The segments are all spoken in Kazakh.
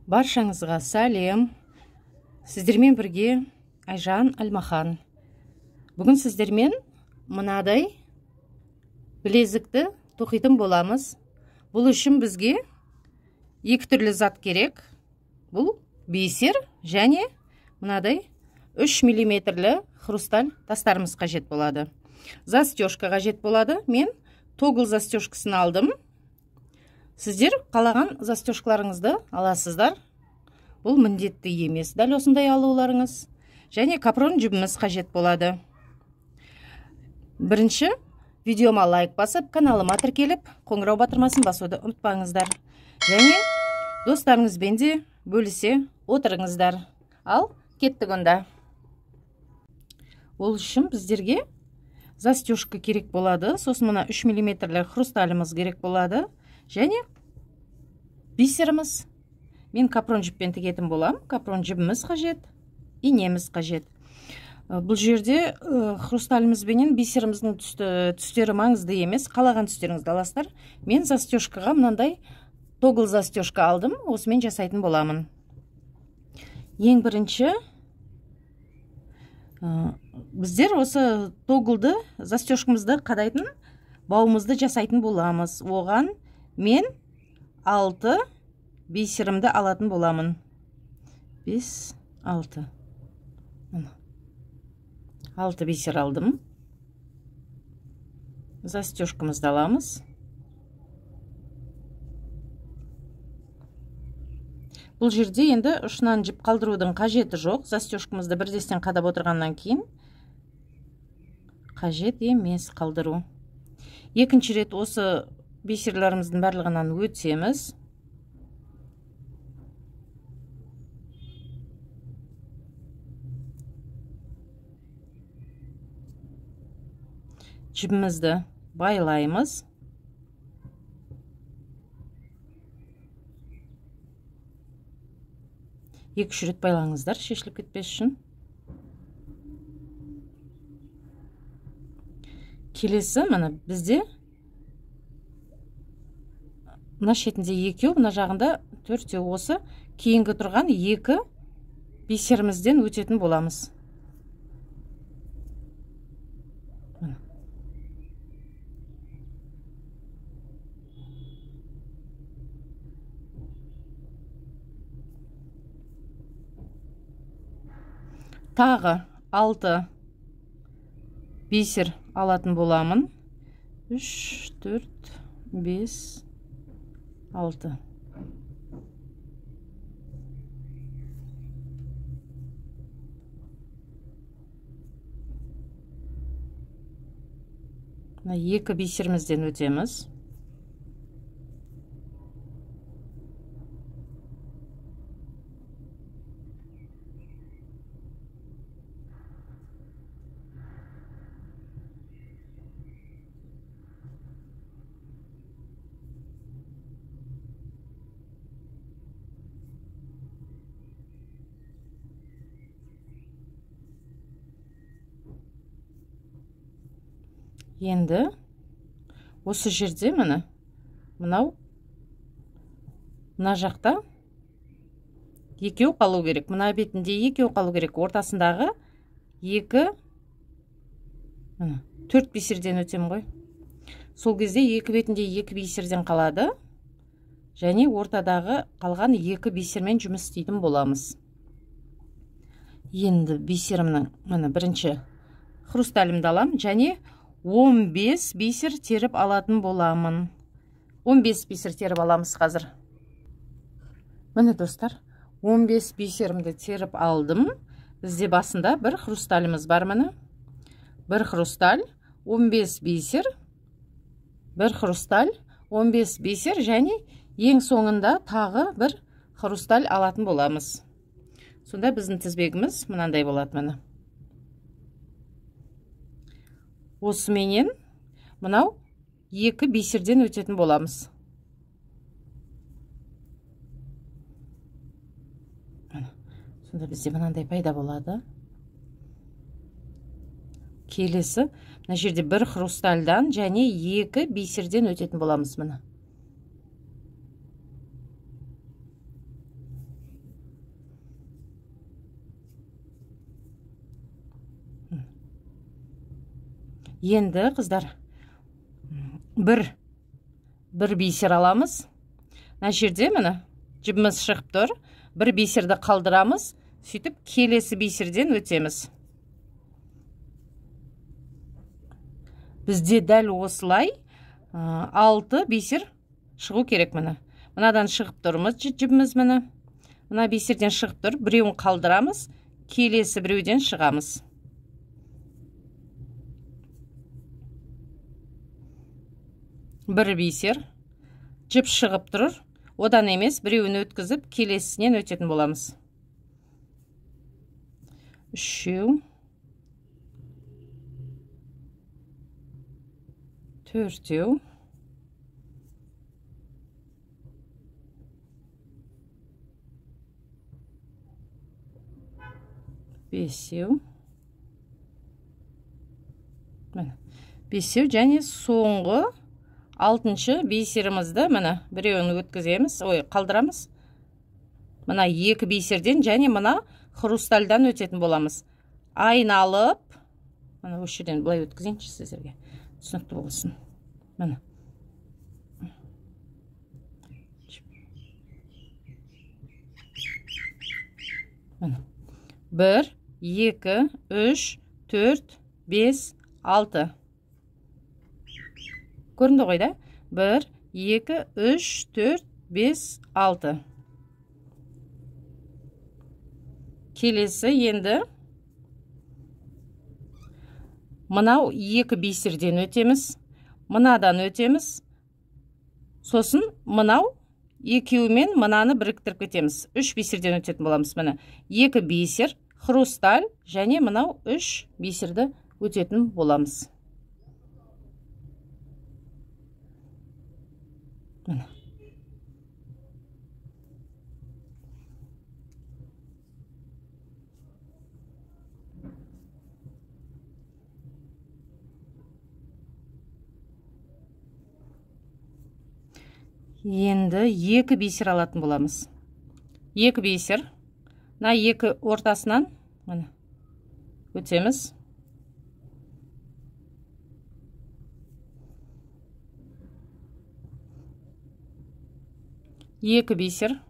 Баршаңызға сәлем. Сіздермен бірге Айжан Алмахан. Бүгін сіздермен мынадай білезікті тоқитын боламыз. Бұл үшін бізге екі түрлі зат керек. Бұл бисер және мынадай 3 мм хрусталь тастарымыз қажет болады. Застежка қажет болады. Мен тогл застежкасын алдым. Сіздер қалаған застежкаларыңызды аласыздар. Бұл міндетті емес. Дәл осындай алуларыңыз. Және капрон жібіміз қажет болады. Бірінші, видеома лайк басып, каналыма тіркеліп, қоңырау батырмасын басуды ұмытпаңыздар. Және достарыңызбен де бөлісе отырыңыздар. Ал, кеттік онда. Ол үшін біздерге застежка керек болады. Сосын мына 3 мм хрусталіміз керек болады. Және бисеріміз. Мен капрон жіппен тігетін болам. Капрон жібіміз қажет. Инеміз қажет. Бұл жерде хрусталімізбенен бисеріміздің түстері маңызды емес. Қалаған түстеріңізді аласыздар. Мен застежкаға мынандай тогл застежка алдым. Осымен жасайтын боламын. Ең бірінші біздер осы тоглды застежкамызды қадайтын бауымызды жасайтын боламыз. Оған мен 6 бисерімді алатын боламын. 5-6. 6 бисер алдым. Застежкамызды аламыз. Бұл жерде енді ұшынан жіп қалдырудың қажеті жоқ. Застежкамызды бірдестен қадап отырғаннан кейін қажет емес қалдыру. Екінші рет осы бисерлеріміздің барлығынан өтсеміз. Жібімізді байлаймыз. Екі рет байлаңыздар, шешіліп кетпес үшін. Келесі, мына бізде мына шетінде 2, мына жағында 4, осы кейінгі тұрған 2 бисерімізден өтетін боламыз. Тағы 6 бисер алатын боламын. 3, 4, 5, 6. Мына 2 бисерімізден өтеміз. Енді осы жерде мынау мына жақта 2 қалу керек. Мына бетінде 2 қалу керек. Ортасындағы 2 4 бисерден өтем ғой. Сол кезде 2 бетінде 2 бисерден қалады. Және ортадағы қалған 2 бисермен жұмыс істейтін боламыз. Енді бисерімнің бірінші хрусталімді алам. Және 15 бисер теріп алатын боламын. 15 бисер теріп аламыз қазір. Міне достар, 15 бисерімді теріп алдым. Бізде басында бір хрусталіміз бар міне. Бір хрусталь, 15 бисер, бір хрусталь, 15 бисер және ең соңында тағы бір хрусталь алатын боламыз. Сонда біздің тізбегіміз мынандай болады міне. Осыменен мынау 2 бисерден өтетін боламыз. Сонда бізде мынандай пайда болады. Келесі, мына жерде бір хрустальдан және 2 бисерден өтетін боламыз міне. Енді қыздар бір бисер аламыз. Мына жерде міне жібіміз шығып тұр. Бір бисерді қалдырамыз, сөйтіп келесі бисерден өтеміз. Бізде дәл осылай 6 бисер шығу керек міне. Мынадан шығып тұрмыз жібіміз міне. Мына бисерден шығып тұр, біреуін қалдырамыз, келесі біреуден шығамыз. Бір бисер жіп шығып тұрыр, одан емес біреуін өткізіп келесінен өтетін боламыз. Үшеу, төртеу, бесеу, бесеу және соңғы 6-шы бисерімізді міне біреуін өткіземіз, қалдырамыз. Мына 2 бисерден және мына хрустальдан өтетін боламыз. Айналып, мына осы жерден былай өткізейінші сіздерге, түсінікті болсын. Міне. Міне. 1, 2, 3, 4, 5, 6. Көрінді ғой да? 1, 2, 3, 4, 5, 6. Келесі енді мынау 2 бисерден өтеміз, мынадан өтеміз. Сосын мынау екеуімен мынаны біріктіріп кетеміз. 3 бисерден өтетін боламыз. Міне 2 бисер, хрусталь және мынау 3 бисерді өтетін боламыз. Міне. Енді 2 бисер алатын боламыз. 2 бисер. Мына 2 ортасынан міне өтеміз. Екі бисер.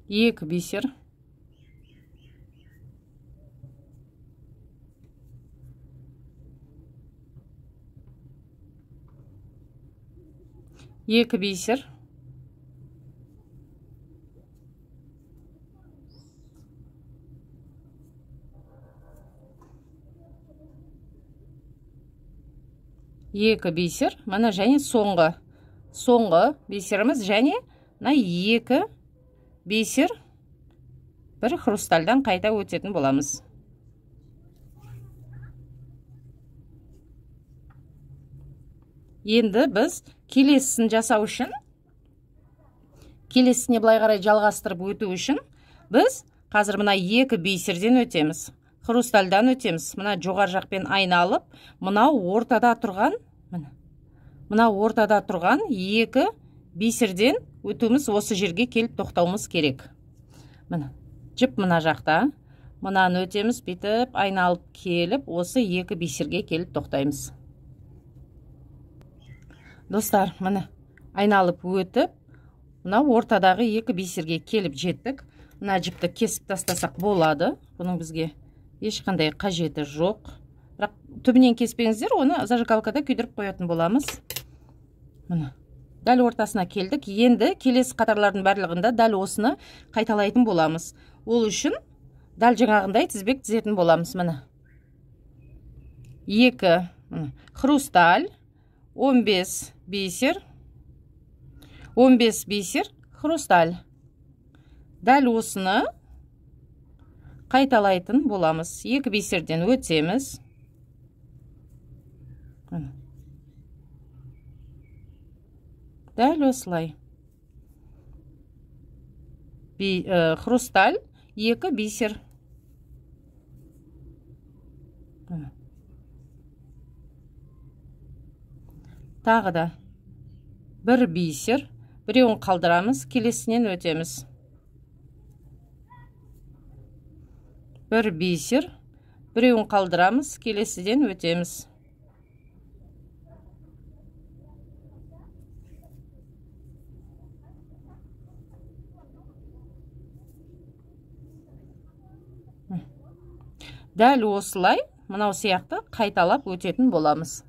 Екі бисер. Екі бисер. Екі бисер, мына және соңғы бисеріміз және мына 2 бисер бір хрустальдан қайта өтетін боламыз. Енді біз келесісін жасау үшін, келесісіне былай қарай жалғастырып өту үшін, біз қазір мына 2 бисерден өтеміз. Хрустальдан өтеміз. Мына жоғар жақпен айналып, мынау ортада тұрған 2 бисерден өтуіміз осы жерге келіп тоқтауымыз керек. Міне, жіп мына жақта, мынаны өтеміз, бетіп, айналып келіп, осы 2 бисерге келіп тоқтаймыз. Достар, міне, айналып өтіп, мына ортадағы 2 бисерге келіп жеттік. Мына жіпті кесіп тастасақ болады. Бұның бізге ешқандай қажеті жоқ. Бірақ түбінен кеспеңіздер, оны зажигалкада күйдіріп қоятын боламыз. Міне, дәл ортасына келдік. Енді келесі қатарлардың барлығында дәл осыны қайталайтын боламыз. Ол үшін дәл жаңағындай тізбек тізетін боламыз. Міне, 2 хрусталь, 15 бисер, 15 бисер, хрусталь. Дәл осыны қайталайтын боламыз. 2 бисерден өтеміз. Дәл осылай. Хрусталь, 2 бисер. Тағы да 1 бисер, біреуін қалдырамыз, келесінен өтеміз. бір бисер, біреуін қалдырамыз, келесіден өтеміз. Дәл осылай, мынау сияқты қайталап өтетін боламыз.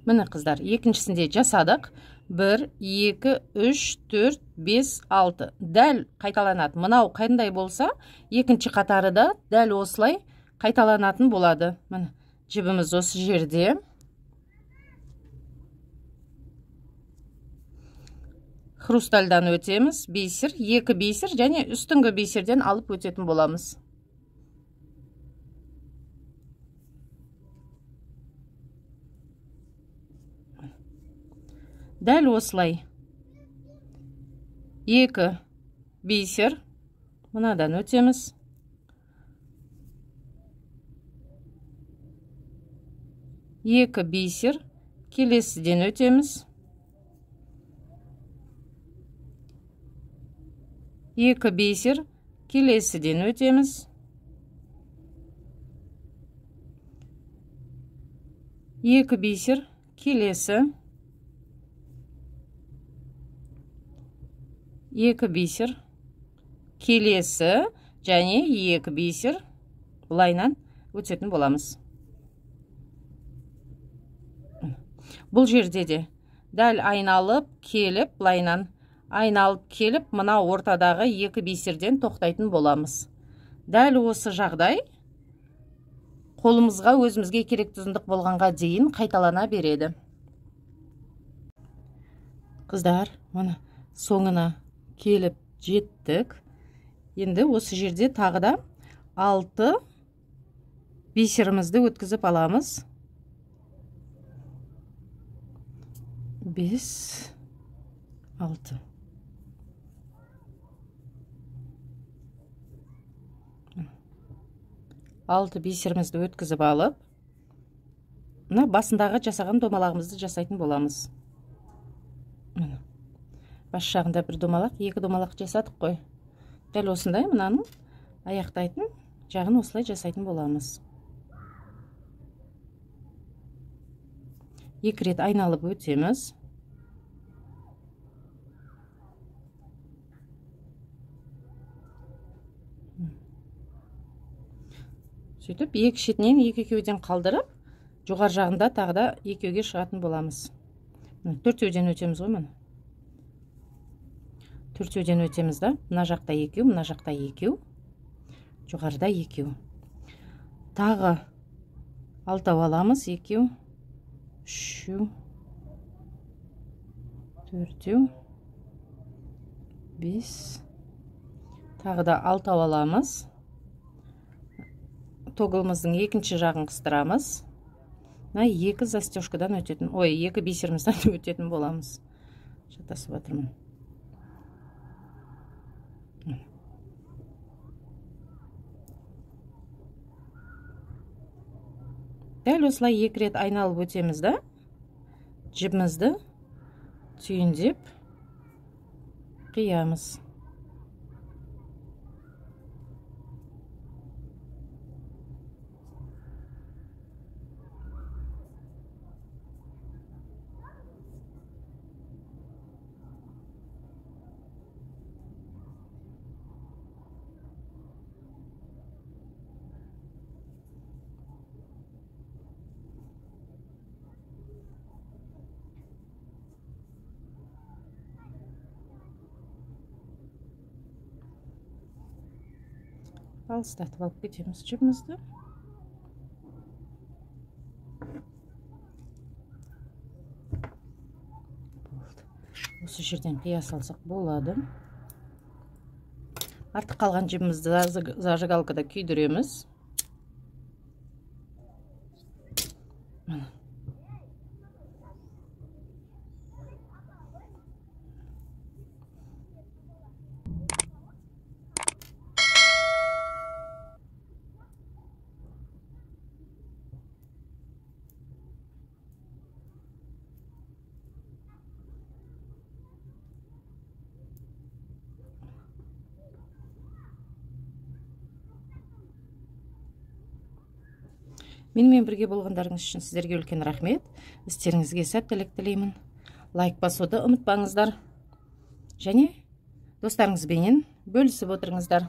Міне қыздар, екіншісінде жасадық. 1, 2, 3, 4, 5, 6. Дәл қайталанады. Мынау қандай болса, екінші қатары да дәл осылай қайталанатын болады. Міне, жібіміз осы жерде. Хрустальдан өтеміз. Бисер, 2 бисер және үстіңгі бисерден алып өтетін боламыз. Дәл осылай. 2 бисер. Мынадан өтеміз. 2 бисер. Келесіден өтеміз. 2 бисер. Келесіден өтеміз. 2 бисер. Келесі. 2 бисер, келесі, және 2 бисер бұлайнан өтетін боламыз. Бұл жерде де дәл айналып келіп, бұлайнан айналып келіп, мына ортадағы 2 бисерден тоқтайтын боламыз. Дәл осы жағдай қолымызға өзімізге керек ұзындық болғанға дейін қайталана береді. Қыздар, мұны соңына келіп жеттік. Енді осы жерде тағы да 6 бисерімізді өткізіп аламыз. 5, 6. Алты бисерімізді өткізіп алып, мына басындағы жасаған домалағымызды жасайтын боламыз. Бас жағында бір домалақ, 2 домалақ жасадық қой. Дәл осындай мынаның аяқтайтын жағын осылай жасайтын боламыз. 2 рет айналып өтеміз. Сөйтіп, 2 шетінен 2 екеуден қалдырып, жоғар жағында тағы да 2-ге шығатын боламыз. 4-еуден өтеміз ғой мұны. 4-еуден өтеміз да, мына жақта 2, мына жақта 2, жоғарыда 2. Тағы 6 аламыз, 2, 3, 4, 5, тағы да 6 аламыз. Тоғылымыздың екінші жағын қыстырамыз. 2 застежкадан өтетін, 2 бисерімізден өтетін боламыз. Жатасып атырмын. Дәл осылай 2 рет айналып өтеміз да, жібімізді түйіндеп қиямыз. Алыстатып алып кетеміз жібімізді. Осы жерден қия салсақ болады. Артық қалған жібімізді зажигалкада күйдіреміз. Менімен бірге болғандарыңыз үшін сіздерге үлкен рахмет. Істеріңізге сәттілік тілеймін. Лайк басуды ұмытпаңыздар. Және достарыңызбенен бөлісіп отырыңыздар.